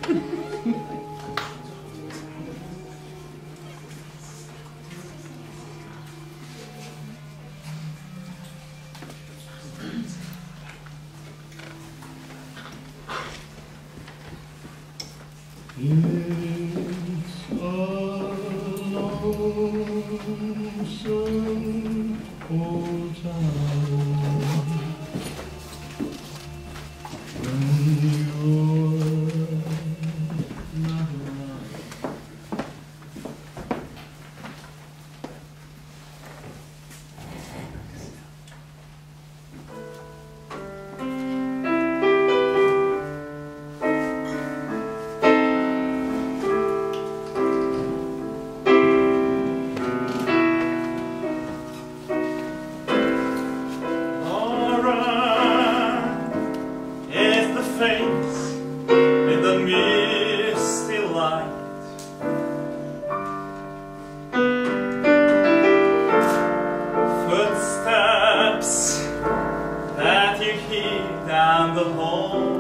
It's a lonesome old town when you're not around. Face in the misty light, footsteps that you hear down the hall,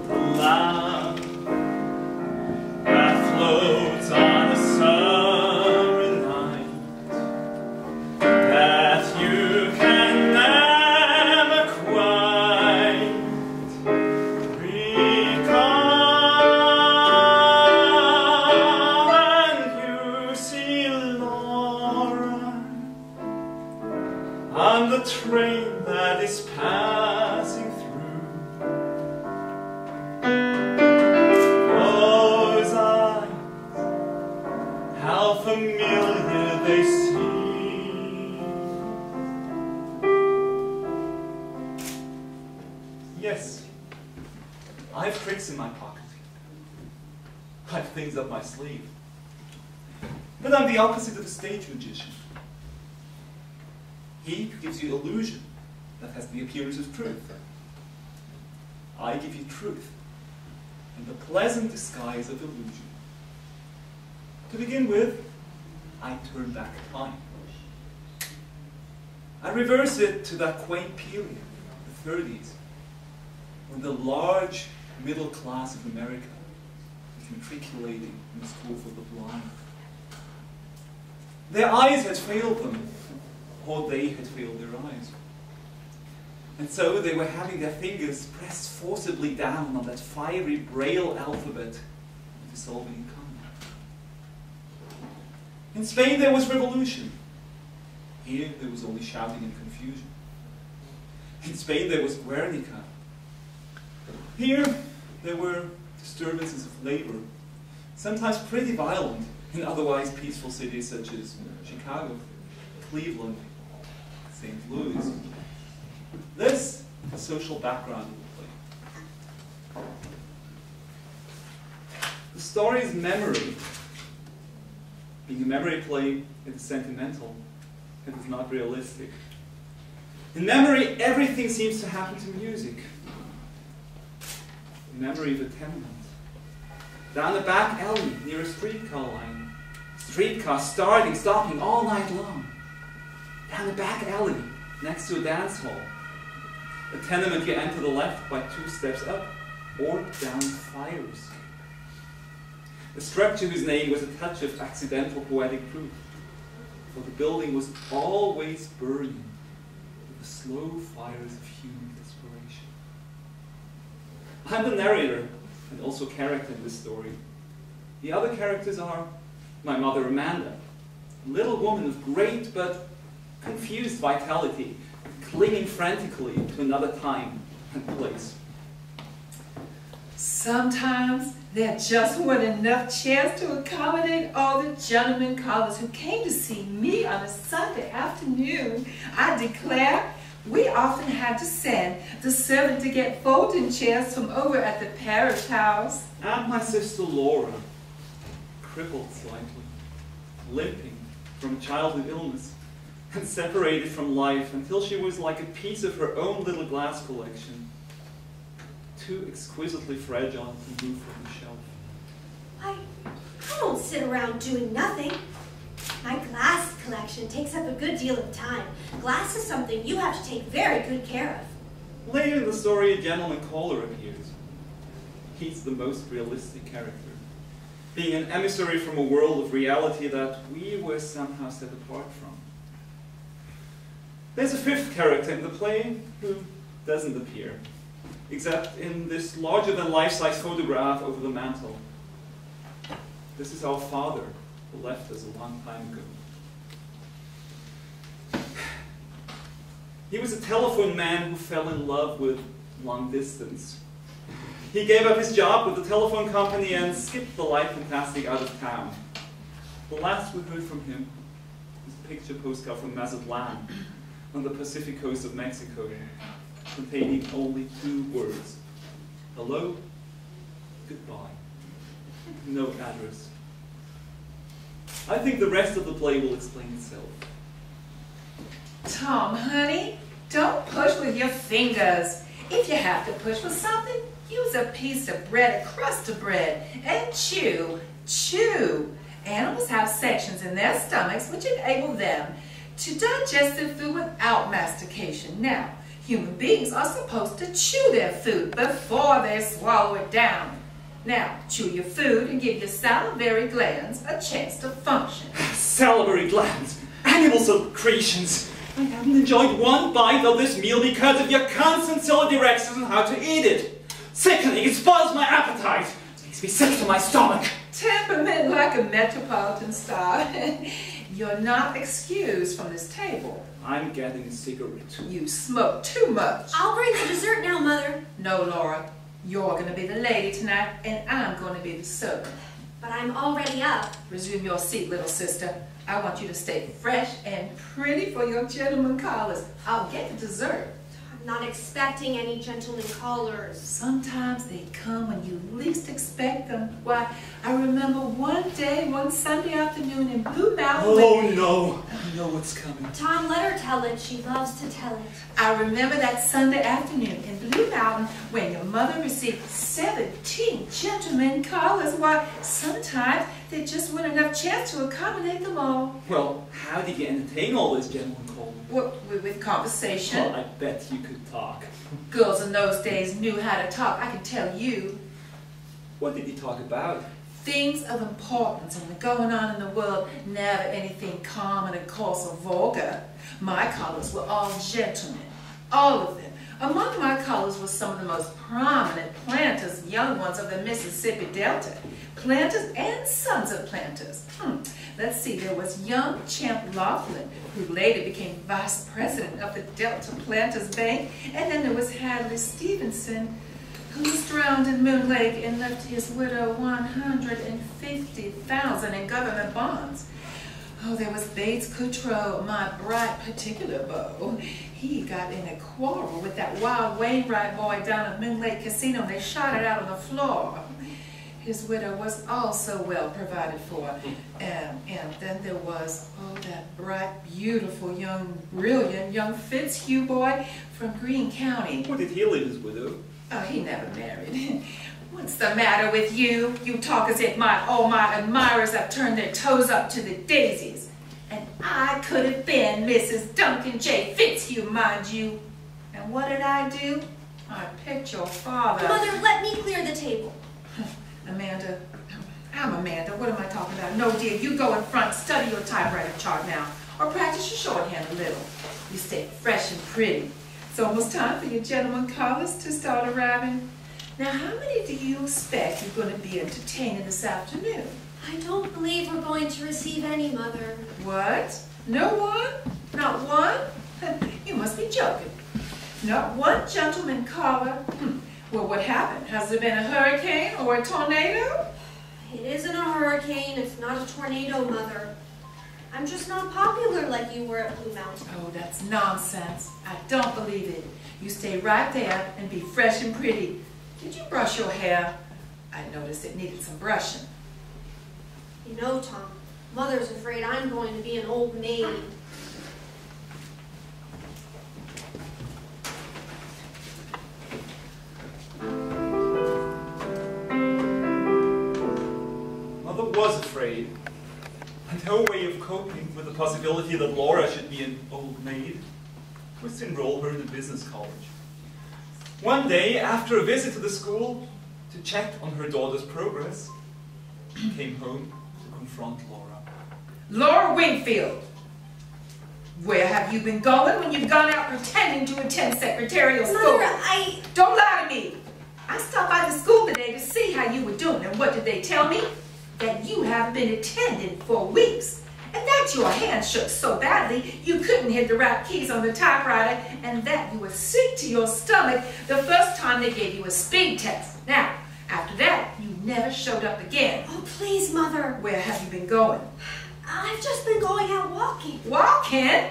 the lamp that floats on a summer night, that you can never quite recall, and you see Laura on the train that is passing through. Those eyes, how familiar they seem. Yes, I have tricks in my pocket. I have things up my sleeve. But I'm the opposite of a stage magician. He who gives you illusion that has the appearance of truth. I give you truth in the pleasant disguise of illusion. To begin with, I turn back time. I reverse it to that quaint period, the 30s, when the large middle class of America was matriculating in a school for the blind. Their eyes had failed them, or they had failed their eyes. And so they were having their fingers pressed forcibly down on that fiery Braille alphabet of dissolving income. In Spain there was revolution. Here there was only shouting and confusion. In Spain there was Guernica. Here there were disturbances of labor, sometimes pretty violent in otherwise peaceful cities such as Chicago, Cleveland, St. Louis. This is the social background of the play. The story's memory, being a memory play, it is sentimental, it is not realistic. In memory, everything seems to happen to music. The memory of a tenement. Down a back alley near a streetcar line. Streetcars starting, stopping all night long. Down a back alley next to a dance hall. A tenement you enter the left by 2 steps up, or down 5 escapes. A structure whose name was a touch of accidental poetic proof, for the building was always burning with the slow fires of human desperation. I'm the narrator, and also character in this story. The other characters are my mother Amanda, a little woman of great but confused vitality, clinging frantically to another time and place. Sometimes there just weren't enough chairs to accommodate all the gentlemen callers who came to see me on a Sunday afternoon. I declare, we often had to send the servant to get folding chairs from over at the parish house. And my sister Laura, crippled slightly, limping from childhood illness, and separated from life until she was like a piece of her own little glass collection, too exquisitely fragile to move from the shelf. I don't sit around doing nothing. My glass collection takes up a good deal of time. Glass is something you have to take very good care of. Later in the story, a gentleman caller appears. He's the most realistic character, being an emissary from a world of reality that we were somehow set apart from. There's a fifth character in the play who doesn't appear, except in this larger-than-life-size photograph over the mantel. This is our father, who left us a long time ago. He was a telephone man who fell in love with long distance. He gave up his job with the telephone company and skipped the life fantastic out of town. The last we heard from him was a picture postcard from Mazatlan on the Pacific coast of Mexico, containing only 2 words: hello, goodbye. No address. I think the rest of the play will explain itself. Tom, honey, don't push with your fingers. If you have to push with something, use a piece of bread, a crust of bread, and chew. Chew. Animals have sections in their stomachs which enable them to digest their food without mastication. Now, human beings are supposed to chew their food before they swallow it down. Now, chew your food and give your salivary glands a chance to function. Salivary glands! Animal secretions! I haven't enjoyed one bite of this meal because of your constant silly directions on how to eat it. Sickening, it spoils my appetite. It makes me sick to my stomach. Temperament like a metropolitan star. You're not excused from this table. I'm getting a cigarette. You smoke too much. I'll bring the dessert now, Mother. No, Laura. You're going to be the lady tonight, and I'm going to be the servant. But I'm already up. Resume your seat, little sister. I want you to stay fresh and pretty for your gentleman callers. I'll get the dessert. I'm not expecting any gentlemen callers. Sometimes they come when you least expect them. Why, I remember one Sunday afternoon in Blue Mountain. Oh no, I know what's coming. Tom, let her tell it. She loves to tell it. I remember that Sunday afternoon in Blue Mountain when your mother received 17 gentlemen callers. Why, sometimes there just wasn't enough chance to accommodate them all. Well, how did you entertain all those gentlemen callers? With conversation. Well, I bet you could talk. Girls in those days knew how to talk, I can tell you. What did you talk about? Things of importance and going on in the world, never anything common and coarse or vulgar. My callers were all gentlemen, all of them. Among my callers were some of the most prominent planters, young ones of the Mississippi Delta. Planters and sons of planters. Let's see, there was young Champ Laughlin, who later became vice president of the Delta Planters Bank. And then there was Hadley Stevenson, who was drowned in Moon Lake and left his widow $150,000 in government bonds. Oh, there was Bates Coutreau, my bright particular beau. He got in a quarrel with that wild Wainwright boy down at Moon Lake Casino, and they shot it out on the floor. His widow was also well provided for. And then there was, that bright, beautiful, brilliant young Fitzhugh boy from Greene County. Where did he leave his widow? Oh, he never married. What's the matter with you? You talk as if all my admirers have turned their toes up to the daisies. And I could have been Mrs. Duncan J. Fitzhugh, mind you. And what did I do? I picked your father. Mother, let me clear the table. Amanda, I'm Amanda. What am I talking about? No, dear, you go in front, study your typewriter chart now, or practice your shorthand a little. You stay fresh and pretty. It's almost time for your gentlemen callers to start arriving. Now, how many do you expect you're going to be entertaining this afternoon? I don't believe we're going to receive any, Mother. What? No one? Not one? You must be joking. Not one gentleman caller? Well, what happened? Has there been a hurricane or a tornado? It isn't a hurricane. It's not a tornado, Mother. I'm just not popular like you were at Blue Mountain. Oh, that's nonsense. I don't believe it. You stay right there and be fresh and pretty. Did you brush your hair? I noticed it needed some brushing. You know, Tom, Mother's afraid I'm going to be an old maid. Mother was afraid, and her way of coping with the possibility that Laura should be an old maid was to enroll her in a business college. One day, after a visit to the school to check on her daughter's progress, she came home to confront Laura. Laura Wingfield, where have you been going when you've gone out pretending to attend secretarial school? Mother, Don't lie to me. I stopped by the school today to see how you were doing, and what did they tell me? That you haven't been attending for weeks, and that your hand shook so badly you couldn't hit the right keys on the typewriter, and that you were sick to your stomach the first time they gave you a speed test. Now, after that, you never showed up again. Oh, please, Mother. Where have you been going? I've just been going out walking. Walking?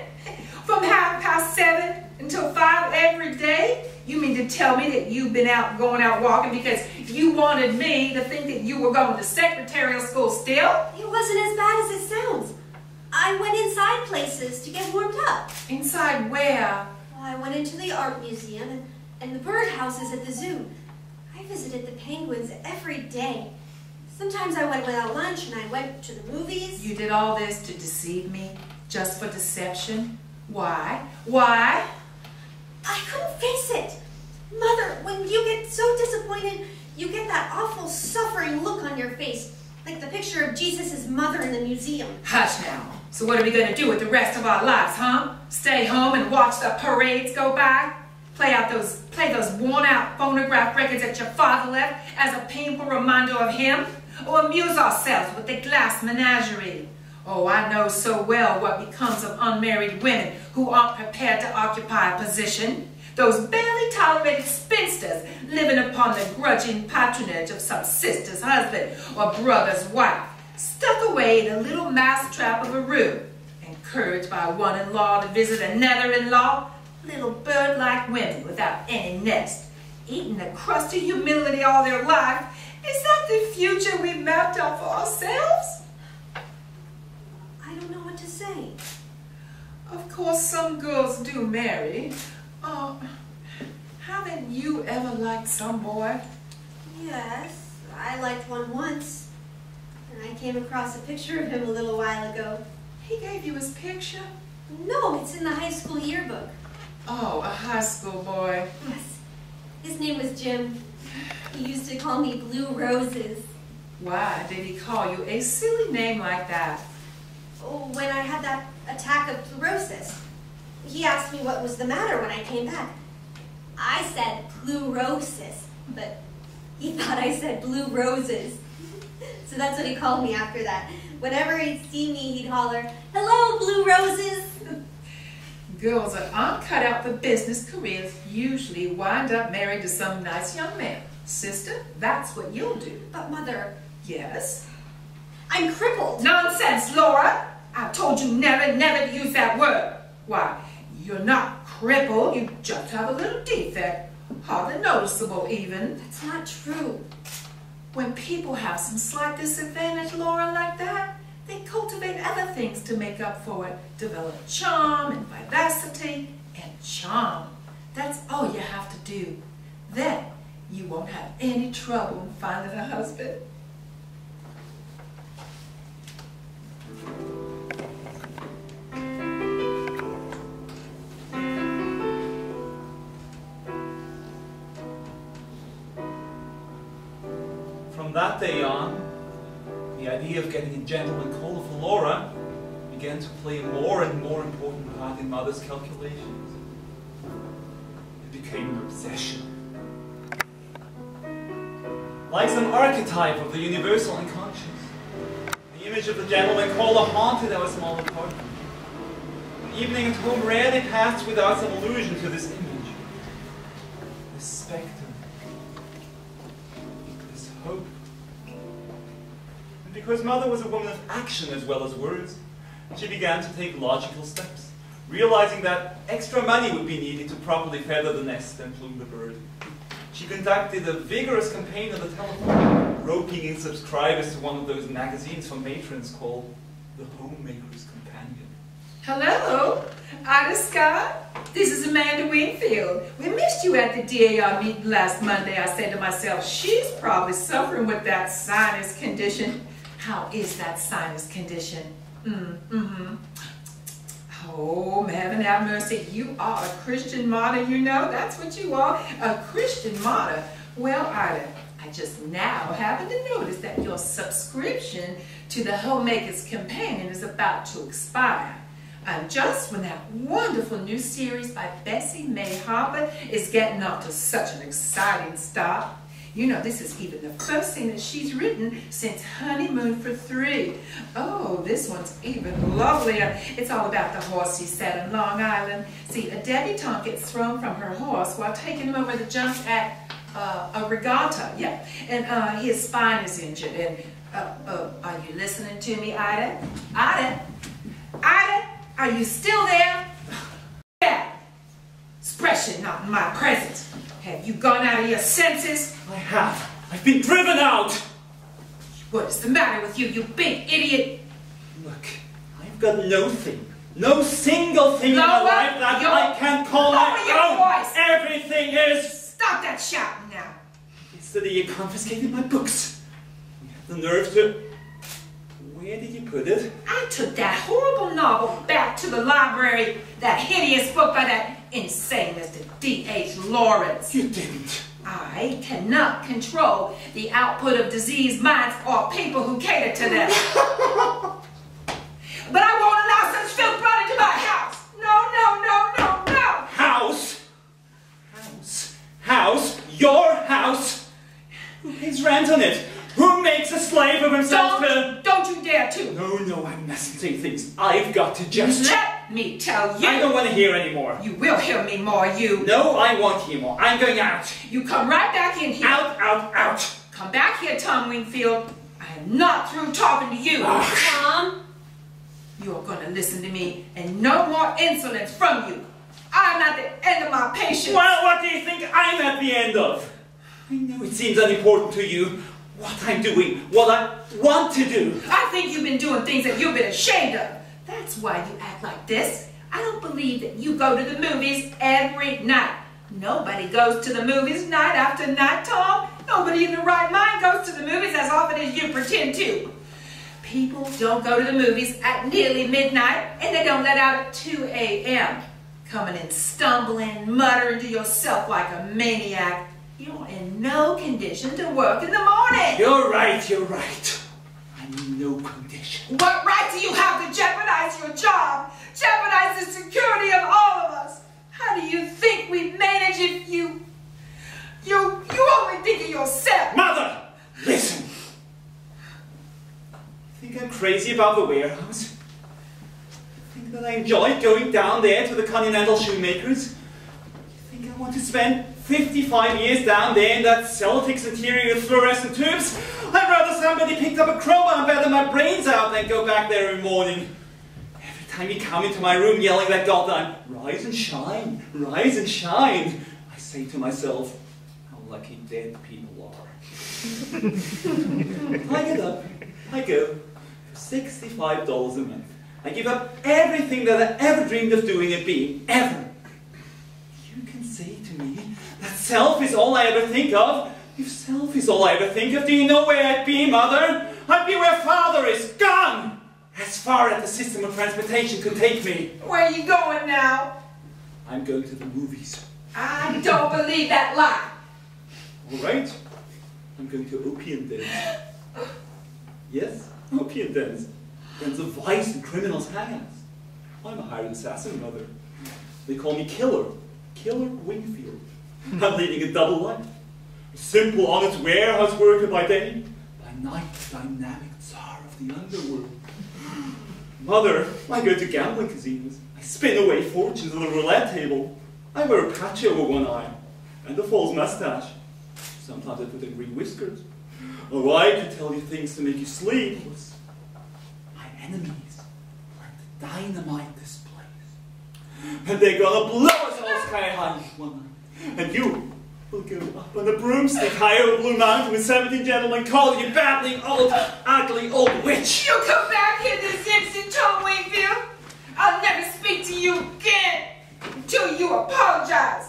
From 7:30 until 5 every day? You mean to tell me that you've been going out walking because you wanted me to think that you were going to secretarial school still? It wasn't as bad as it sounds. I went inside places to get warmed up. Inside where? Well, I went into the art museum and the birdhouses at the zoo. I visited the penguins every day. Sometimes I went without lunch and I went to the movies. You did all this to deceive me? Just for deception? Why? Why? I couldn't face it. Mother, when you get so disappointed, you get that awful suffering look on your face, like the picture of Jesus' mother in the museum. Hush now. So what are we going to do with the rest of our lives, huh? Stay home and watch the parades go by? Play those worn-out phonograph records that your father left as a painful reminder of him? Or amuse ourselves with the glass menagerie? Oh, I know so well what becomes of unmarried women who aren't prepared to occupy a position. Those barely tolerated spinsters living upon the grudging patronage of some sister's husband or brother's wife, stuck away in a little mousetrap of a room, encouraged by one-in-law to visit another-in-law, little bird-like women without any nest, eating the crust of humility all their life. Is that the future we mapped out for ourselves? I don't know what to say. Of course, some girls do marry. Haven't you ever liked some boy? Yes, I liked one once. And I came across a picture of him a little while ago. He gave you his picture? No, it's in the high school yearbook. Oh, a high school boy. Yes. His name was Jim. He used to call me Blue Roses. Why did he call you a silly name like that? Oh, when I had that attack of pleurosis. He asked me what was the matter when I came back. I said pleurosis, but he thought I said blue roses. So that's what he called me after that. Whenever he'd see me, he'd holler, "Hello, Blue Roses!" Girls that aren't cut out for business careers usually wind up married to some nice young man. Sister, that's what you'll do. But Mother, Yes? I'm crippled. Nonsense, Laura! I told you never, never to use that word. Why, you're not crippled, you just have a little defect. Hardly noticeable even. That's not true. When people have some slight disadvantage, Laura, like that, they cultivate other things to make up for it. Develop charm and vivacity and charm. That's all you have to do. Then you won't have any trouble in finding a husband. From that day on, the idea of getting a gentleman caller for Laura began to play a more and more important part in Mother's calculations. It became an obsession. Like some archetype of the universal unconscious, the image of the gentleman caller haunted our small apartment. An evening at home rarely passed without some allusion to this image. This spectre. This hope. And because Mother was a woman of action as well as words, she began to take logical steps, realizing that extra money would be needed to properly feather the nest and plume the bird. She conducted a vigorous campaign on the telephone, roping in subscribers to one of those magazines for matrons called The Homemaker's Companion. Hello, Ida Scott. This is Amanda Wingfield. We missed you at the DAR meeting last Monday. I said to myself, she's probably suffering with that sinus condition. How is that sinus condition? Oh, heaven have mercy. You are a Christian martyr, you know. That's what you are, a Christian martyr. Well, Ida, I just now happen to notice that your subscription to the Homemaker's Companion is about to expire. Just when that wonderful new series by Bessie May Harper is getting off to such an exciting start. You know, this is even the first thing that she's written since Honeymoon for Three. Oh, this one's even lovelier. It's all about the horse he sat on Long Island. See, a debutante gets thrown from her horse while taking him over the jump at a regatta. Yeah, and his spine is injured. And are you listening to me, Ida? Ida? Ida? Are you still there? Yeah. Expression not in my presence. Have you gone out of your senses? I have. I've been driven out. What is the matter with you, you big idiot? Look, I've got no single thing in my life that I can call my own. Voice. Everything is... Stop that shouting now. Yesterday you confiscated my books. You had the nerve to... Where did you put it? I took that horrible novel back to the library. That hideous book by that insane Mr. D.H. Lawrence. You didn't. I cannot control the output of diseased minds or people who cater to them. But I won't allow such filth brought into my house. No. House? Your house? Who pays rent on it? Who makes a slave of himself to... Don't you dare to. No, I mustn't say things. I've got to just... Let me tell you. I don't want to hear anymore. You will hear me more, you. No, I won't hear more. I'm going out. You come right back in here. Out. Come back here, Tom Wingfield. I am not through talking to you. Tom? You're going to listen to me and no more insolence from you. I'm at the end of my patience. Well, what do you think I'm at the end of? I know it seems unimportant to you. What I'm doing, what I want to do. I think you've been doing things that you've been ashamed of. That's why you act like this. I don't believe that you go to the movies every night. Nobody goes to the movies night after night, Tom. Nobody in their right mind goes to the movies as often as you pretend to. People don't go to the movies at nearly midnight, and they don't let out at 2 a.m. Coming in stumbling, muttering to yourself like a maniac. You're in no condition to work in the morning. You're right. I'm in no condition. What right do you have to jeopardize your job? Jeopardize the security of all of us? How do you think we manage if you only think of yourself? Mother, listen. You think I'm crazy about the warehouse? You think that I enjoy going down there to the Continental Shoemakers? You think I want to spend 55 years down there in that Celtics interior with fluorescent tubes? I'd rather somebody picked up a crowbar and battered my brains out than go back there every morning. Every time you come into my room yelling that goddamn, rise and shine, I say to myself, how lucky dead people are. I get up, I go, for $65 a month. I give up everything that I ever dreamed of doing and being, ever. You can say to me that self is all I ever think of. If self is all I ever think of, do you know where I'd be, Mother? I'd be where Father is, gone! As far as the system of transportation could take me. Where are you going now? I'm going to the movies. I don't believe that lie. All right. I'm going to opium dens. Yes, opium dens. Dens of vice and criminals' hangouts. I'm a hired assassin, Mother. They call me Killer Wingfield. I'm leading a double life. A simple, honest warehouse worker by day, by night, dynamic tsar of the underworld. Mother, I go to gambling casinos. I spin away fortunes on the roulette table. I wear a patch over one eye and a false mustache. Sometimes I put in green whiskers. Oh, I could tell you things to make you sleep. My enemies want to dynamite this place. And they're gonna blow us all sky high one night. And you will go up on a broomstick high over Blue Mountain with 17 gentlemen calling you babbling old, ugly old witch. You come back here this instant, Tom Wingfield. I'll never speak to you again until you apologize.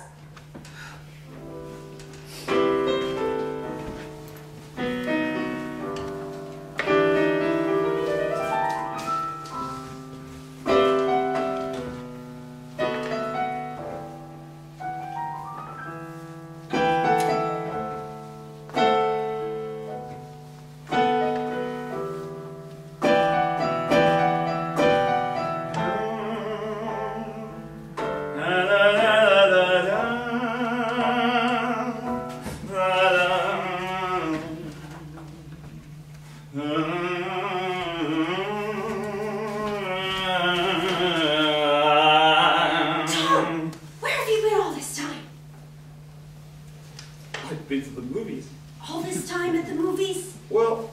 been to the movies. All this time at the movies? Well,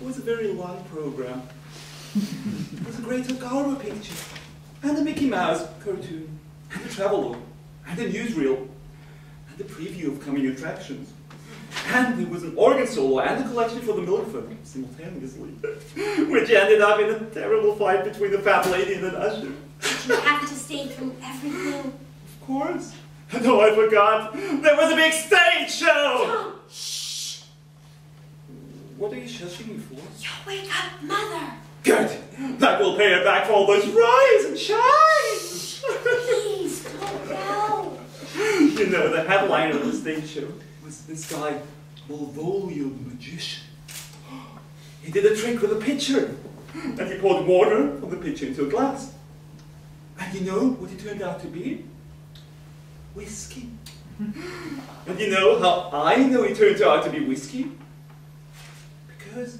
it was a very long program. It was a great Ogawa picture, and the Mickey Mouse cartoon, and the travelogue, and the newsreel, and the preview of coming attractions. And there was an organ solo and a collection for the Miller film simultaneously, which ended up in a terrible fight between the fat lady and an usher. Did you have to stay through everything? Of course. No, I forgot. There was a big stage show! Tom, shh! What are you shushing me for? You wake up Mother! Good! That will pay her back for all those rise and shines! Please, don't yell! You know, the headliner of the stage show was this guy, Malvolio the magician. He did a trick with a pitcher, and he poured water from the pitcher into a glass. And you know what it turned out to be? Whiskey. And you know how I know it turned out to be whiskey? Because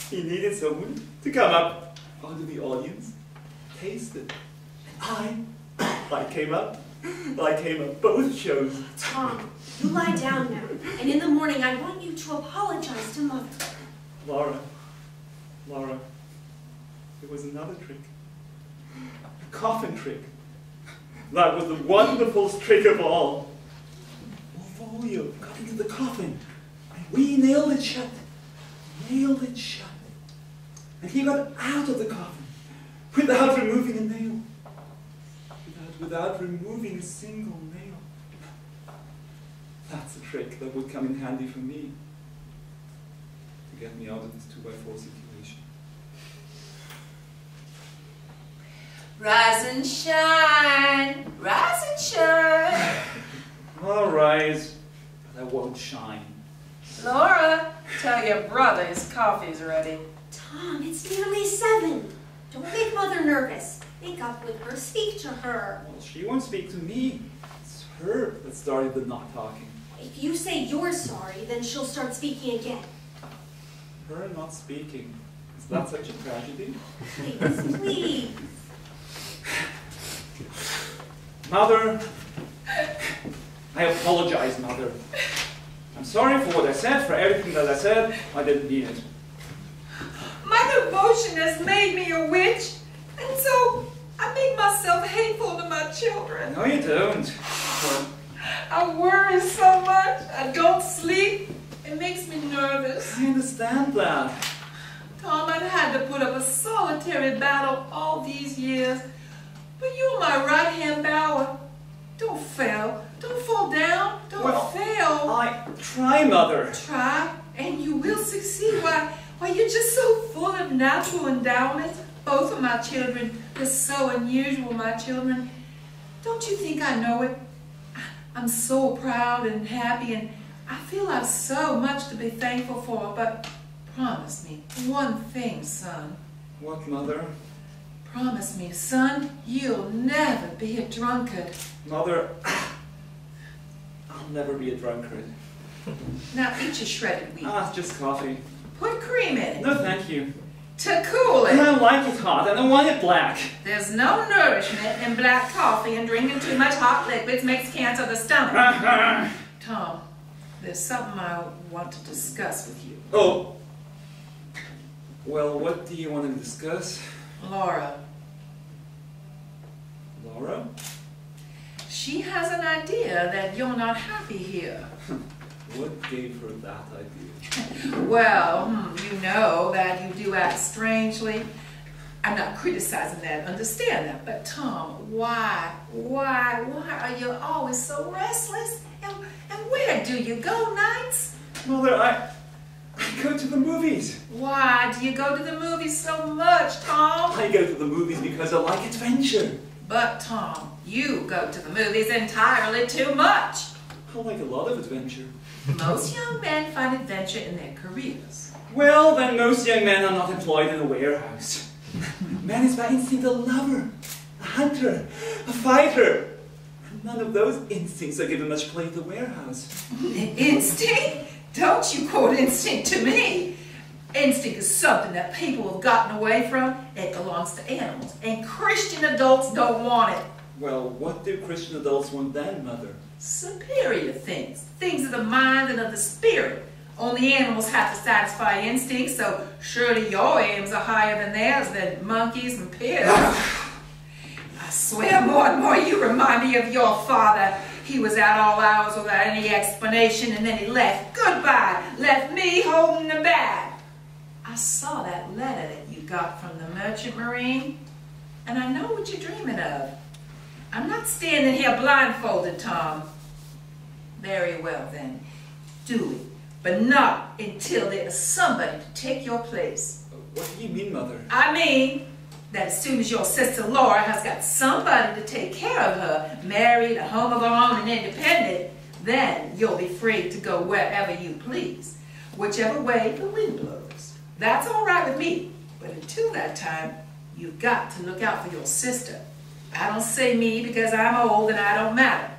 he needed someone to come up out of the audience, taste it. And I came up both shows. Tom, you lie down now, and in the morning I want you to apologize to Mother. Laura, there was another trick. A coffin trick. That was the wonderfulest trick of all. Malvolio got into the coffin, and we nailed it shut. And he got out of the coffin without removing a nail. Without removing a single nail. That's a trick that would come in handy for me to get me out of this 2x4 situation. Rise and shine, rise and shine. I'll rise, but I won't shine. Laura, tell your brother his coffee's ready. Tom, it's nearly 7. Don't make Mother nervous. Make up with her, speak to her. Well, she won't speak to me. It's her that started the not talking. If you say you're sorry, then she'll start speaking again. Her not speaking. Is that such a tragedy? Please, please. Mother, I apologize, Mother. I'm sorry for what I said, for everything that I said. I didn't mean it. My devotion has made me a witch, and so I make myself hateful to my children. No, you don't. I worry so much. I don't sleep. It makes me nervous. I understand that. Tom, I've had to put up a solitary battle all these years. But you're my right-hand bower. Don't fail. Don't fall down. Don't fail. I try, Mother. Try, and you will succeed. Why, you're just so full of natural endowments. Both of my children, they're so unusual, my children. Don't you think I know it? I'm so proud and happy, and I feel I've so much to be thankful for, but promise me one thing, son. What, Mother? Promise me, son, you'll never be a drunkard. Mother, I'll never be a drunkard. Now eat your shredded wheat. Ah, it's just coffee. Put cream in it. No, thank you. To cool I it. don't like it hot. I don't want it black. There's no nourishment in black coffee, and drinking too much hot liquids makes cancer of the stomach. Tom, there's something I want to discuss with you. Oh. Well, what do you want to discuss? Laura. Laura? She has an idea that you're not happy here. What gave her that idea? Well, you know that you do act strangely. I'm not criticizing that, understand that. But Tom, why are you always so restless? And where do you go nights? Mother, I go to the movies. Why do you go to the movies so much, Tom? I go to the movies because I like adventure. But Tom, you go to the movies entirely too much. I like a lot of adventure. Most young men find adventure in their careers. Well, then most young men are not employed in a warehouse. Man is by instinct a lover, a hunter, a fighter. And none of those instincts are given much play in the warehouse. Instinct? Don't you quote instinct to me. Instinct is something that people have gotten away from. It belongs to animals, and Christian adults don't want it. Well, what do Christian adults want then, Mother? Superior things. Things of the mind and of the spirit. Only animals have to satisfy instincts, so surely your aims are higher than theirs, than monkeys and pigs. I swear more and more you remind me of your father. He was out all hours without any explanation, and then he left. Goodbye. Left me holding the bag. I saw that letter that you got from the Merchant Marine, and I know what you're dreaming of. I'm not standing here blindfolded, Tom. Very well, then. Do it. But not until there is somebody to take your place. What do you mean, Mother? I mean that as soon as your sister Laura has got somebody to take care of her, married, a home of her own, and independent, then you'll be free to go wherever you please, whichever way the wind blows. That's all right with me. But until that time, you've got to look out for your sister. I don't say me because I'm old and I don't matter.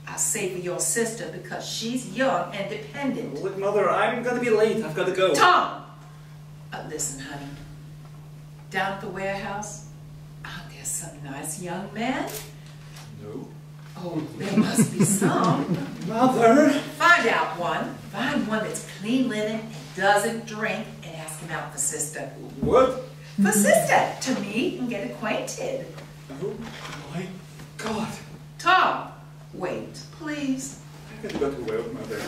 I say for your sister because she's young and dependent. Look, Mother, I'm going to be late. I've got to go. Tom! Listen, honey. Down at the warehouse, aren't there some nice young men? No. Oh, there must be some. Mother! Find out one. Find one that's clean linen and doesn't drink and ask him out for sister. What? For sister, to meet and get acquainted. Oh, my God. Tom, wait, please. I can go to work, Mother.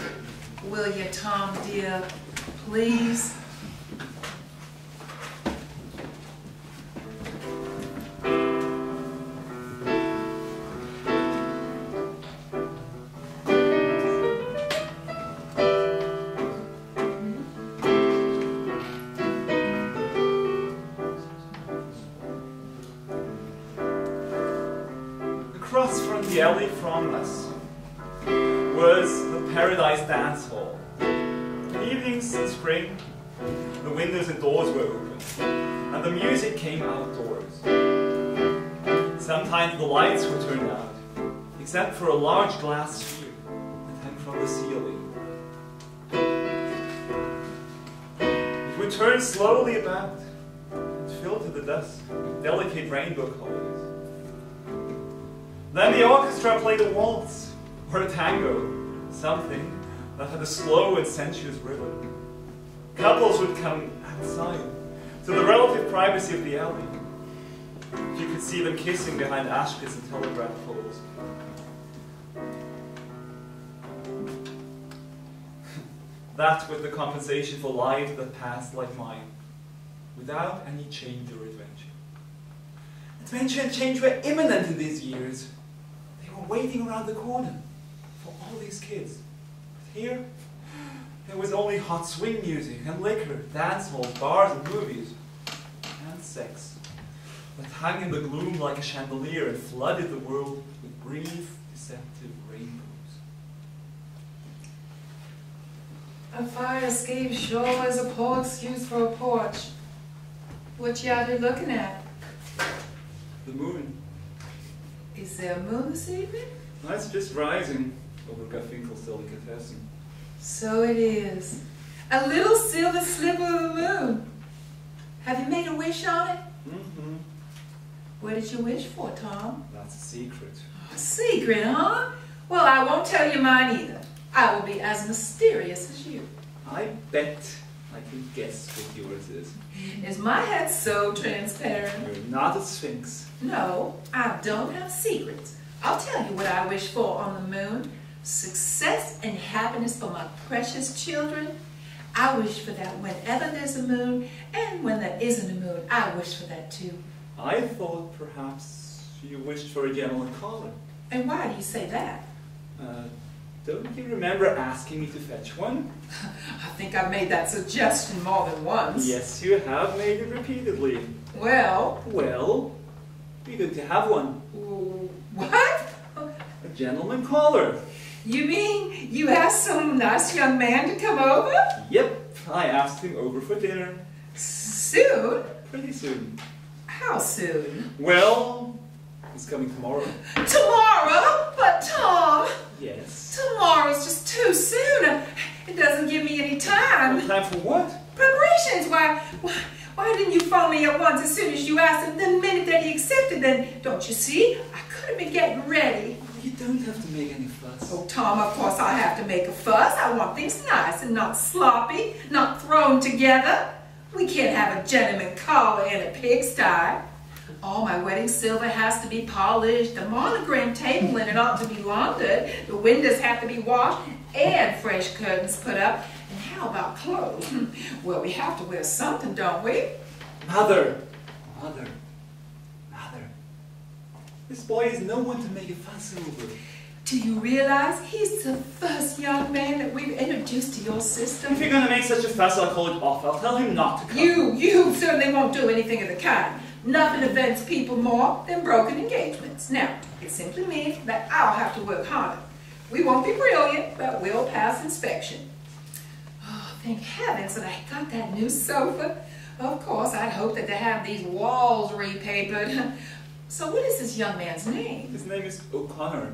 Will you, Tom, dear? Please? Across from the alley from us was the Paradise Dance Hall. Evenings in spring, the windows and doors were open, and the music came outdoors. Sometimes the lights were turned out, except for a large glass sphere that hung from the ceiling. It would turn slowly about and filter the dust with delicate rainbow colors. Then the orchestra played a waltz, or a tango, something that had a slow and sensuous rhythm. Couples would come outside, to the relative privacy of the alley. You could see them kissing behind ash pits and telegraph poles. That was the compensation for life that passed like mine, without any change or adventure. Adventure and change were imminent in these years. Waiting around the corner for all these kids. But here, there was only hot swing music and liquor, dance halls, bars and movies, and sex that hung in the gloom like a chandelier and flooded the world with brief, deceptive rainbows. A fire escape sure is a poor excuse for a porch. What you out here looking at? The moon. Is there a moon this evening? It's just rising over Garfinkel's delicatessen. So it is. A little silver sliver of the moon. Have you made a wish on it? Mm-hmm. What did you wish for, Tom? That's a secret. A secret, huh? Well, I won't tell you mine either. I will be as mysterious as you. I bet I can guess what yours is. Is my head so transparent? You're not a sphinx. No, I don't have secrets. I'll tell you what I wish for on the moon. Success and happiness for my precious children. I wish for that whenever there's a moon, and when there isn't a moon, I wish for that too. I thought perhaps you wished for a gentleman caller. And why do you say that? Don't you remember asking me to fetch one? I think I've made that suggestion more than once. Yes, you have made it repeatedly. Well? Well, you're going to have one. What? A gentleman caller. You mean you asked some nice young man to come over? Yep, I asked him over for dinner. Soon? Pretty soon. How soon? Well, he's coming tomorrow. Tomorrow? But Tom! Yes. Tomorrow's just too soon. It doesn't give me any time. Time for what? Preparations. Why didn't you phone me at once as soon as you asked him? The minute that he accepted, then, don't you see? I could have been getting ready. You don't have to make any fuss. Oh, Tom, of course I have to make a fuss. I want things nice and not sloppy, not thrown together. We can't have a gentleman collar in a pigsty. All my wedding silver has to be polished. The monogram table linen ought to be laundered. The windows have to be washed and fresh curtains put up. And how about clothes? Well, we have to wear something, don't we? Mother! This boy is no one to make a fuss over. Do you realize he's the first young man that we've introduced to your sister? If you're going to make such a fuss, I'll call it off. I'll tell him not to come. You certainly won't do anything of the kind. Nothing offends people more than broken engagements. Now, it simply means that I'll have to work harder. We won't be brilliant, but we'll pass inspection. Oh, thank heavens that I got that new sofa. Of course, I'd hoped that to have these walls repapered. So what is this young man's name? His name is O'Connor.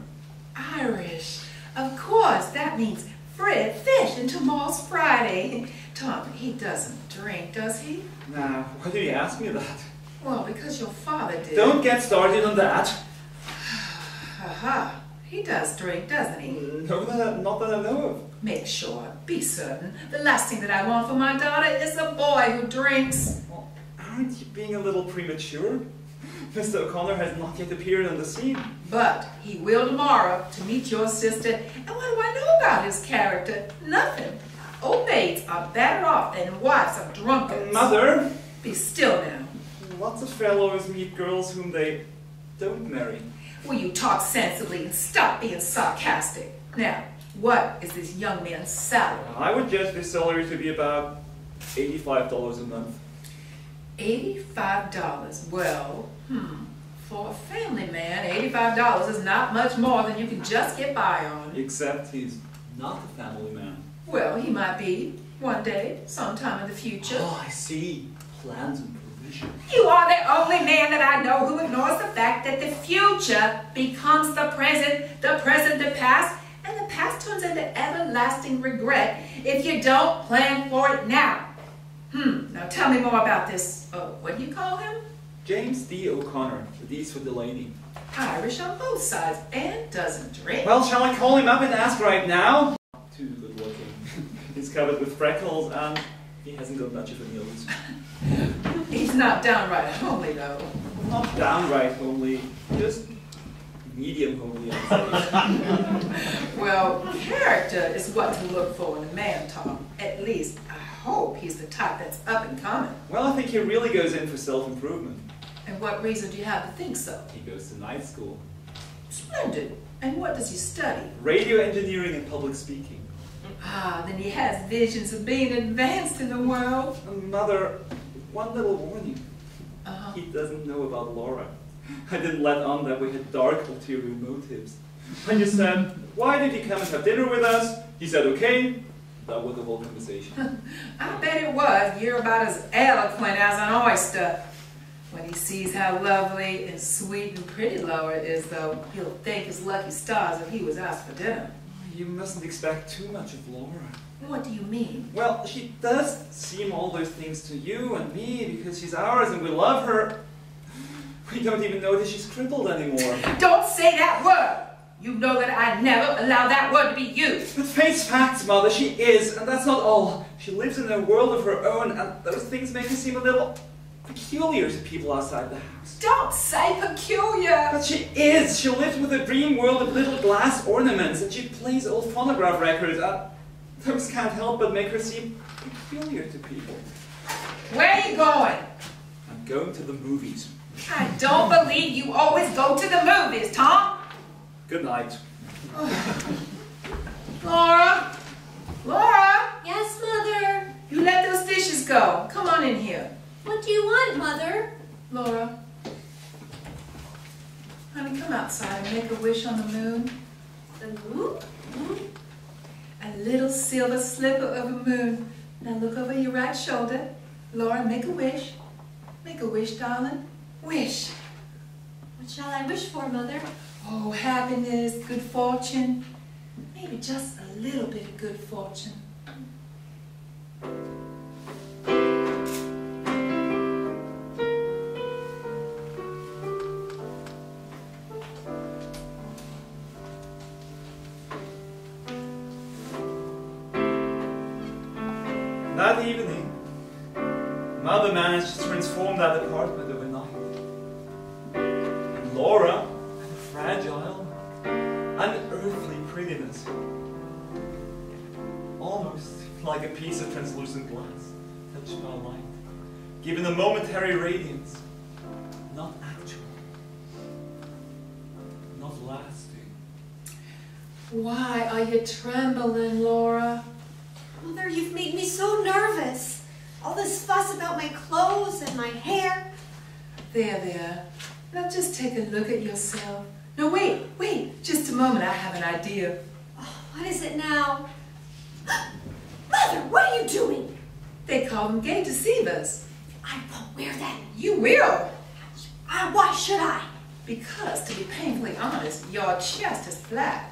Irish. Of course, that means Fred Fish, and tomorrow's Friday. Tom, he doesn't drink, does he? Now, why do you ask me that? Well, because your father did. Don't get started on that. Aha. He does drink, doesn't he? No, not that I know of. Make sure. Be certain. The last thing that I want for my daughter is a boy who drinks. Well, aren't you being a little premature? Mr. O'Connor has not yet appeared on the scene. But he will tomorrow to meet your sister. And what do I know about his character? Nothing. Old maids are better off than wives of drunkards. Mother! Be still now. Lots of fellows meet girls whom they don't marry. Will you talk sensibly and stop being sarcastic? Now, what is this young man's salary? I would judge this salary to be about $85 a month. $85. Well, for a family man, $85 is not much more than you can just get by on. Except he's not a family man. Well, he might be one day, sometime in the future. Oh, I see. Plans and provision. You are the only man that I know who ignores the fact that the future becomes the present the past, and the past turns into everlasting regret if you don't plan for it now. Now tell me more about this, what do you call him? James D. O'Connor, the D's for Delaney. Irish on both sides, and doesn't drink. Well, shall I call him up and ask right now? Not too good looking. He's covered with freckles and he hasn't got much of a nose. He's not downright homely, though. Not downright homely, just medium homely, I'd say. Well, character is what to look for in a man, Tom. At least, I hope he's the type that's up and coming. Well, I think he really goes in for self-improvement. And what reason do you have to think so? He goes to night school. Splendid. And what does he study? Radio engineering and public speaking. Ah, then he has visions of being advanced in the world. Mother, one little warning. He doesn't know about Laura. I didn't let on that we had dark ulterior motives. I just said, why did you come and have dinner with us? He said, okay. That was the whole conversation. I bet it was. You're about as eloquent as an oyster. When he sees how lovely and sweet and pretty Laura is, though, he'll thank his lucky stars if he was asked for dinner. You mustn't expect too much of Laura. What do you mean? Well, she does seem all those things to you and me because she's ours and we love her. We don't even notice she's crippled anymore. Don't say that word! You know that I never allow that word to be used. But face facts, Mother, she is, and that's not all. She lives in a world of her own, and those things make her seem a little peculiar to people outside the house. Don't say peculiar! But she is! She lives with a dream world of little glass ornaments, and she plays old phonograph records. Those can't help but make her seem peculiar to people. Where are you going? I'm going to the movies. I don't believe you always go to the movies, Tom. Good night. Laura? Laura? Yes, Mother? You let those dishes go. Come on in here. What do you want, Mother? Laura. Honey, come outside and make a wish on the moon. The moon? A little silver slipper of a moon. Now look over your right shoulder. Laura, make a wish. Make a wish, darling. Wish. What shall I wish for, Mother? Oh, happiness, good fortune. Maybe just a little bit of good fortune. that evening, Mother managed to transform that apartment overnight. And Laura had a fragile, unearthly prettiness, almost like a piece of translucent glass touched by light, given a momentary radiance, not actual, not lasting. Why are you trembling, Laura? Mother, you've made me so nervous. All this fuss about my clothes and my hair. There. Now just take a look at yourself. No, wait, just a moment, I have an idea. Oh, what is it now? Mother, what are you doing? They call them gay deceivers. I won't wear that. You will. Why should I? Because, to be painfully honest, your chest is flat.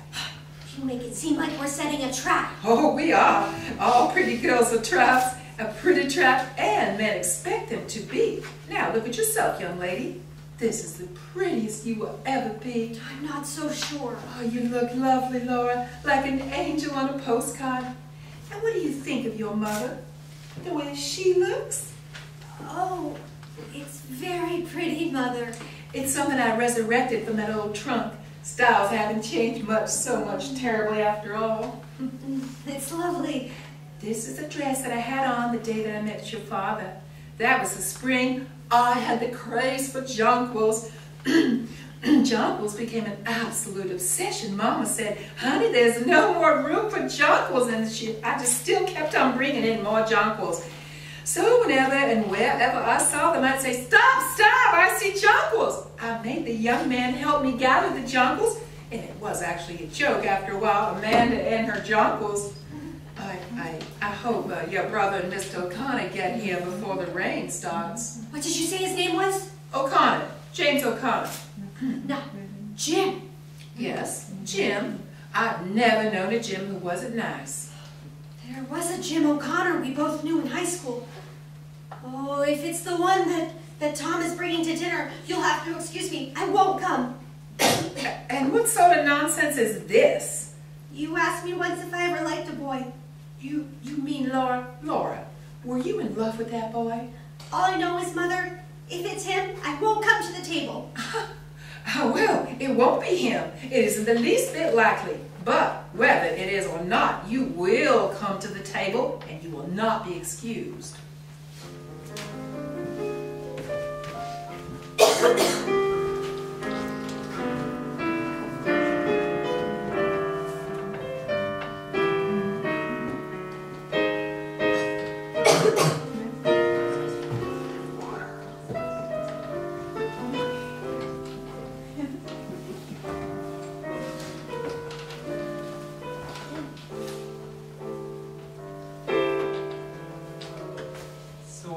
You make it seem like we're setting a trap. Oh, we are. All pretty girls are traps. A pretty trap, and men expect them to be. Now, look at yourself, young lady. This is the prettiest you will ever be. I'm not so sure. Oh, you look lovely, Laura, like an angel on a postcard. And what do you think of your mother? The way she looks? Oh, it's very pretty, Mother. It's something I resurrected from that old trunk. Styles haven't changed much, so much terribly after all. It's lovely. This is a dress that I had on the day that I met your father. That was the spring I had the craze for jonquils. Jonquils became an absolute obsession. Mama said, honey, there's no more room for jonquils. And I just still kept on bringing in more jonquils. So whenever and wherever I saw them, I'd say, stop, I see jonquils. I made the young man help me gather the jonquils. And it was actually a joke after a while, Amanda and her jonquils. I hope your brother and Mr. O'Connor get here before the rain starts. What did you say his name was? O'Connor. James O'Connor. No, Jim. Yes, Jim. I've never known a Jim who wasn't nice. There was a Jim O'Connor we both knew in high school. Oh, if it's the one that Tom is bringing to dinner, you'll have to excuse me. I won't come. And what sort of nonsense is this? You asked me once if I ever liked a boy. You mean Laura? Laura, were you in love with that boy? All I know is, Mother, if it's him, I won't come to the table. Well, it won't be him. It isn't the least bit likely. But whether it is or not, you will come to the table and you will not be excused.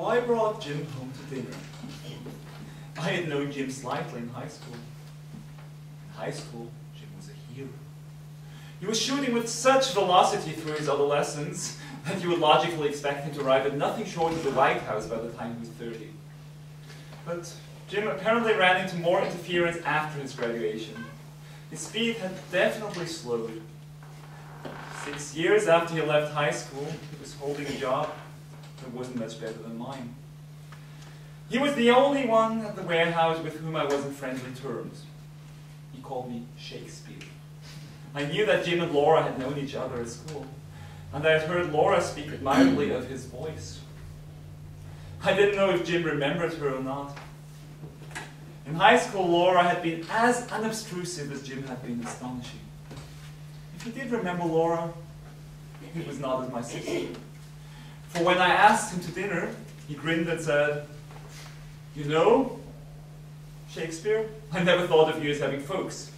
I brought Jim home to dinner. I had known Jim slightly in high school. In high school, Jim was a hero. He was shooting with such velocity through his adolescence that you would logically expect him to arrive at nothing short of the White House by the time he was 30. But Jim apparently ran into more interference after his graduation. His speed had definitely slowed. 6 years after he left high school, he was holding a job that wasn't much better than mine. He was the only one at the warehouse with whom I was in friendly terms. He called me Shakespeare. I knew that Jim and Laura had known each other at school, and I had heard Laura speak admiringly of his voice. I didn't know if Jim remembered her or not. In high school, Laura had been as unobtrusive as Jim had been astonishing. If he did remember Laura, it was not as my sister. For when I asked him to dinner, he grinned and said, "You know, Shakespeare, I never thought of you as having folks."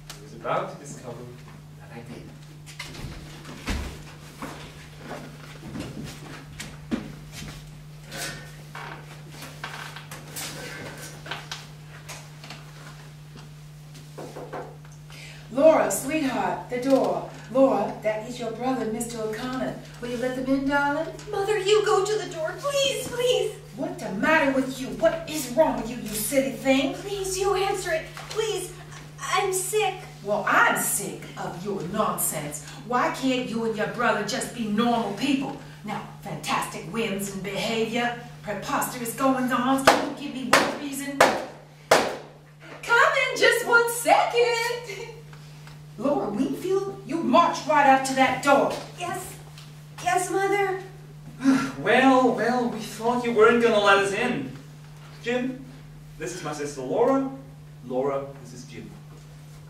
I was about to discover that I did. Laura, sweetheart, the door. Laura, that is your brother, Mr. O'Connor. Will you let them in, darling? Mother, you go to the door, please, please. What's the matter with you? What is wrong with you, you silly thing? Please, you answer it. Please, I'm sick. Well, I'm sick of your nonsense. Why can't you and your brother just be normal people? Now, fantastic whims and behavior, preposterous goings-ons, can you give me one reason? Come in just 1 second. Laura Wingfield, you march right up to that door. Yes. Yes, Mother. Well, we thought you weren't gonna let us in. Jim, this is my sister Laura. Laura, this is Jim.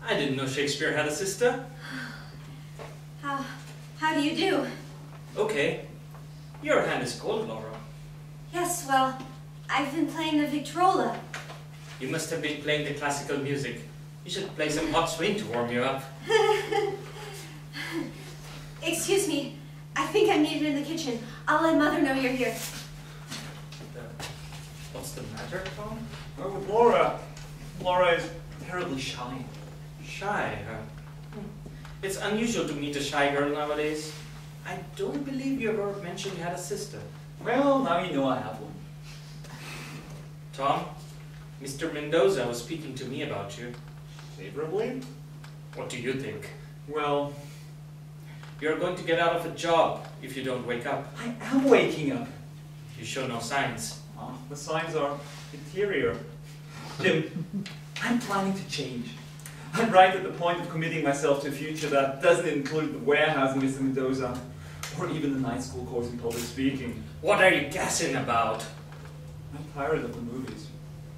I didn't know Shakespeare had a sister. How do you do? Okay. Your hand is cold, Laura. Yes, well, I've been playing the Victrola. You must have been playing the classical music. You should play some hot swing to warm you up. Excuse me. I think I'm needed in the kitchen. I'll let Mother know you're here. What's the matter, Tom? Oh, with Laura. Laura is terribly shy. Shy, huh? It's unusual to meet a shy girl nowadays. I don't believe you ever mentioned you had a sister. Well, now you know I have one. Tom, Mr. Mendoza was speaking to me about you. Favorably? What do you think? Well, You're going to get out of a job if you don't wake up. I am waking up. You show no signs. Oh, the signs are interior. Jim, I'm planning to change. I'm right at the point of committing myself to a future that doesn't include the warehouse, Mr. Mendoza, or even the night school course in public speaking. What are you gassing about? I'm tired of the movies.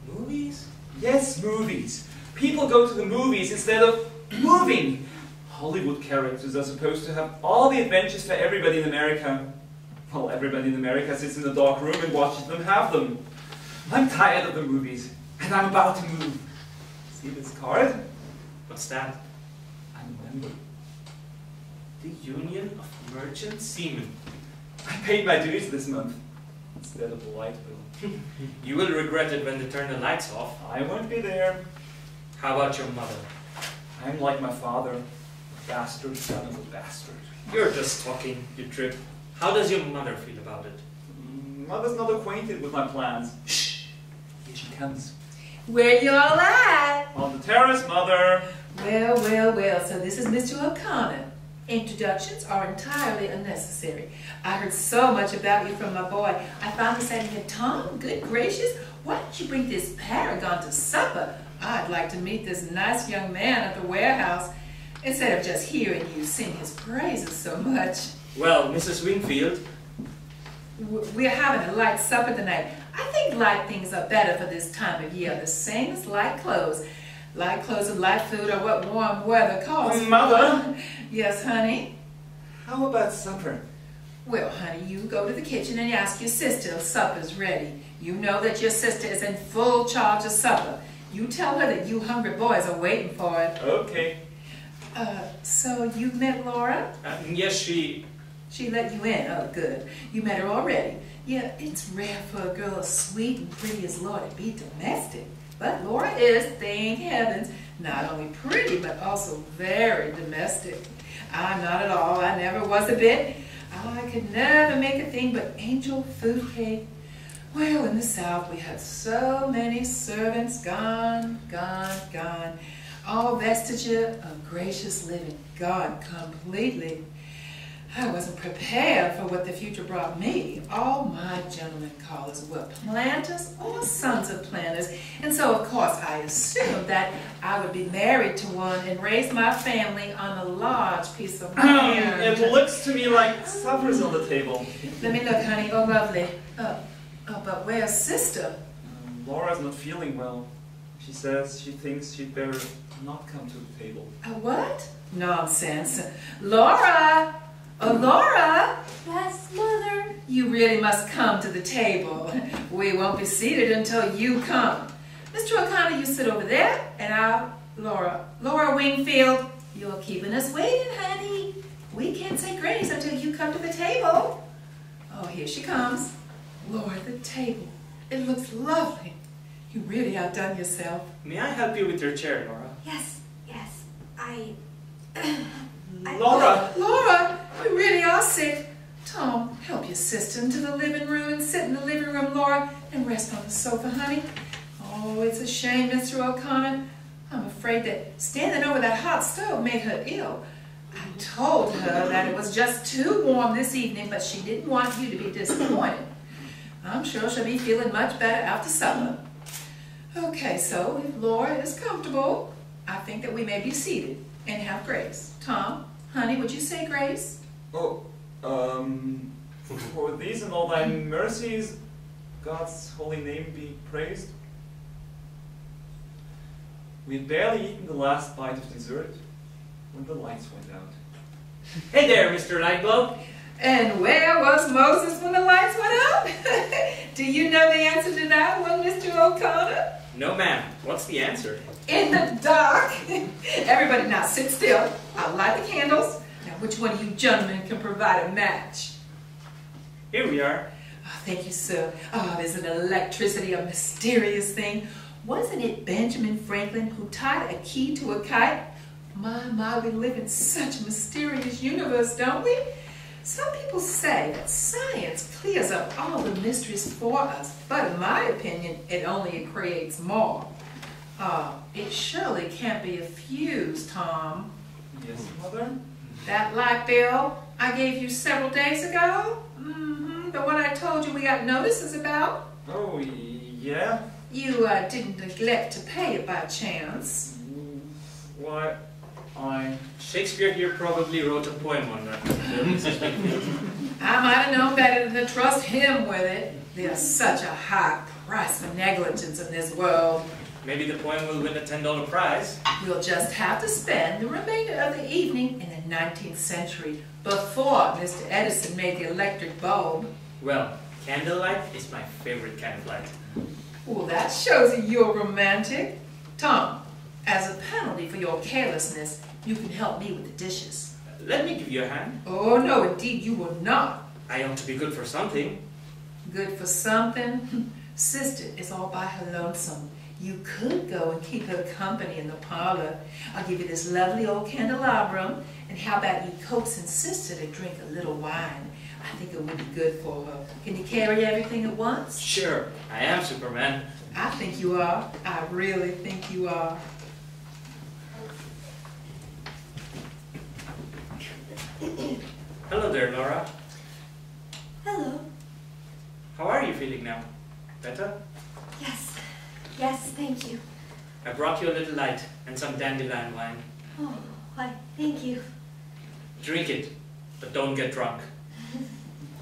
Movies? Yes, movies. People go to the movies instead of moving. Hollywood characters are supposed to have all the adventures for everybody in America. Well, everybody in America sits in a dark room and watches them have them. I'm tired of the movies, and I'm about to move. See this card? What's that? I'm a member. The Union of Merchant Seamen. I paid my dues this month, instead of the light bill. You will regret it when they turn the lights off. I won't be there. How about your mother? I'm like my father, a bastard son of a bastard. You're just talking, you trip. How does your mother feel about it? Mother's not acquainted with my plans. Shh! Here she comes. Where you all at? On the terrace, Mother. Well, so this is Mr. O'Connor. Introductions are entirely unnecessary. I heard so much about you from my boy. I finally said to him, Tom, good gracious, why don't you bring this paragon to supper? I'd like to meet this nice young man at the warehouse, instead of just hearing you sing his praises so much. Well, Mrs. Wingfield. We're having a light supper tonight. I think light things are better for this time of year, the same as light clothes. Light clothes and light food are what warm weather calls for. Mother? Yes, honey? How about supper? Well, honey, you go to the kitchen and you ask your sister if supper's ready. You know that your sister is in full charge of supper. You tell her that you hungry boys are waiting for it. Okay. So you met Laura? Yes, she let you in. Oh, good. You met her already. Yeah, it's rare for a girl as sweet and pretty as Laura to be domestic. But Laura is, thank heavens, not only pretty, but also very domestic. I'm not at all. I never was a bit. I could never make a thing but angel food cake. Well, in the South, we had so many servants gone. All vestige of gracious living gone completely. I wasn't prepared for what the future brought me. All my gentlemen callers were planters or sons of planters, and so of course I assumed that I would be married to one and raise my family on a large piece of land. It looks to me like supper's on the table. Let me look, honey. Oh, lovely. But where's sister? Laura's not feeling well. She says she thinks she'd better not come to the table. What? Nonsense. Laura! Oh, Laura! Yes, Mother. You really must come to the table. We won't be seated until you come. Mr. O'Connor, you sit over there, and Laura Wingfield, you're keeping us waiting, honey. We can't say grace until you come to the table. Oh, here she comes. Laura, the table. It looks lovely. You really outdone yourself. May I help you with your chair, Laura? Yes. Laura, we really are sick. Tom, help your sister into the living room and sit in the living room, Laura, and rest on the sofa, honey. Oh, it's a shame, Mr. O'Connor. I'm afraid that standing over that hot stove made her ill. I told her that it was just too warm this evening, but she didn't want you to be disappointed. I'm sure she'll be feeling much better after supper. Okay, so if Laura is comfortable, I think that we may be seated and have grace. Tom, honey, would you say grace? Oh, for these and all thy mercies, God's holy name be praised. We had barely eaten the last bite of dessert when the lights went out. Hey there, Mr. Lightbulb. And where was Moses when the lights went out? Do you know the answer to that one, Mr. O'Connor? No, ma'am. What's the answer? In the dark. Everybody now sit still. I'll light the candles. Now which one of you gentlemen can provide a match? Here we are. Oh, thank you, sir. Oh, isn't electricity a mysterious thing? Wasn't it Benjamin Franklin who tied a key to a kite? My, we live in such a mysterious universe, don't we? Some people say that science clears up all the mysteries for us, but in my opinion, it only creates more. It surely can't be a fuse, Tom. Yes, Mother? That light bill I gave you several days ago? The one I told you we got notices about? Oh, yeah? You didn't neglect to pay it by chance. Why, Shakespeare here probably wrote a poem on that. I might have known better than to trust him with it. There's such a high price for negligence in this world. Maybe the poem will win a $10 prize. We'll just have to spend the remainder of the evening in the 19th century, before Mr. Edison made the electric bulb. Well, candlelight is my favorite kind of light. Well, that shows that you're romantic. Tom, as a penalty for your carelessness, you can help me with the dishes. Let me give you a hand. Oh, no, indeed you will not. I ought to be good for something. Good for something? Sister is all by her lonesome. You could go and keep her company in the parlor. I'll give you this lovely old candelabrum, and how about you coax and sister to drink a little wine? I think it would be good for her. Can you carry everything at once? Sure, I am Superman. I think you are. I really think you are. Hello there, Laura. Hello. How are you feeling now? Better? Yes. Yes, thank you. I brought you a little light and some dandelion wine. Oh, why, thank you. Drink it, but don't get drunk.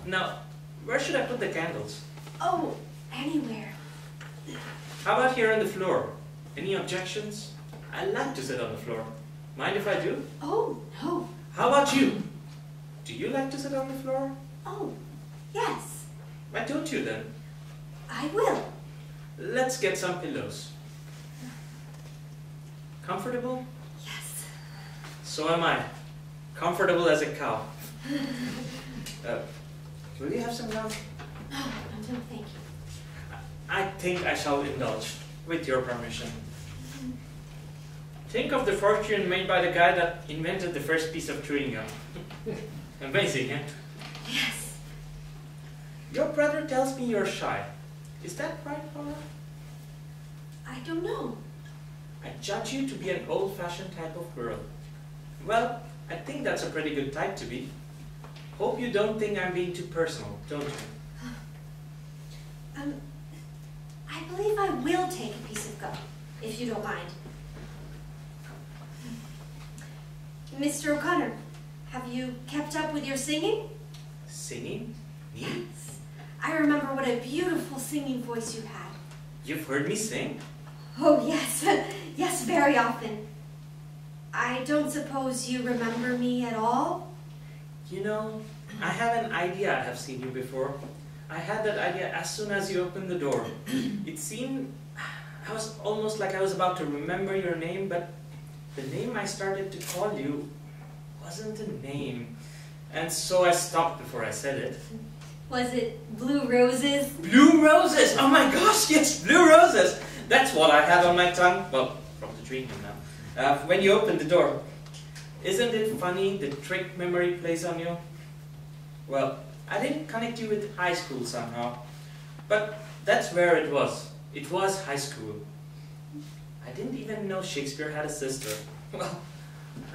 Now, where should I put the candles? Oh, anywhere. How about here on the floor? Any objections? I like to sit on the floor. Mind if I do? Oh, no. How about you? Do you like to sit on the floor? Oh, yes. Why don't you then? I will. Let's get some pillows. Comfortable? Yes. So am I. Comfortable as a cow. Will you have some love? No, thank you. I think I shall indulge, with your permission. Think of the fortune made by the guy that invented the first piece of chewing gum. Amazing, eh? Yes. Your brother tells me you're shy. Is that right, Laura? I don't know. I judge you to be an old-fashioned type of girl. Well, I think that's a pretty good type to be. Hope you don't think I'm being too personal, don't you? I believe I will take a piece of gum, if you don't mind. Mr. O'Connor, have you kept up with your singing? Singing? Me? Yes. I remember what a beautiful singing voice you had. You've heard me sing? Oh, yes. Yes, very often. I don't suppose you remember me at all? You know, I have an idea I have seen you before. I had that idea as soon as you opened the door. It seemed, I was almost like I was about to remember your name, but the name I started to call you wasn't a name. And so I stopped before I said it. Was it Blue Roses? Blue Roses! Oh my gosh, yes, Blue Roses! That's what I had on my tongue. Well, from the drinking now. When you opened the door. Isn't it funny the trick memory plays on you? Well, I didn't connect you with high school somehow. But that's where it was. It was high school. I didn't even know Shakespeare had a sister. Well,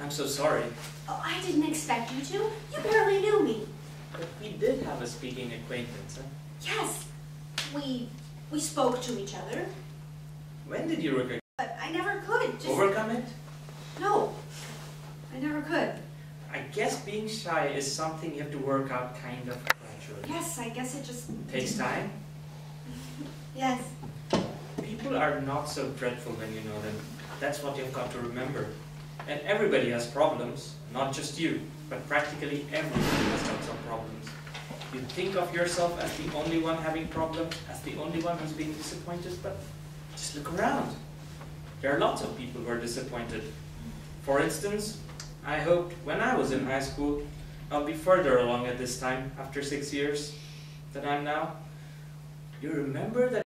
I'm so sorry. Oh, I didn't expect you to. You barely knew me. But we did have a speaking acquaintance, huh? Yes, we spoke to each other, When did you but I never could. Just overcome it? no, I never could. I guess being shy is something you have to work out kind of gradually. Yes, I guess it just Takes time. yes. People are not so dreadful when you know them. That's what you've got to remember. And everybody has problems, not just you, but practically everybody has got some problems. You think of yourself as the only one having problems, as the only one who's being disappointed, but just look around. There are lots of people who are disappointed. For instance, I hoped when I was in high school, I'll be further along at this time, after 6 years, than I'm now. You remember that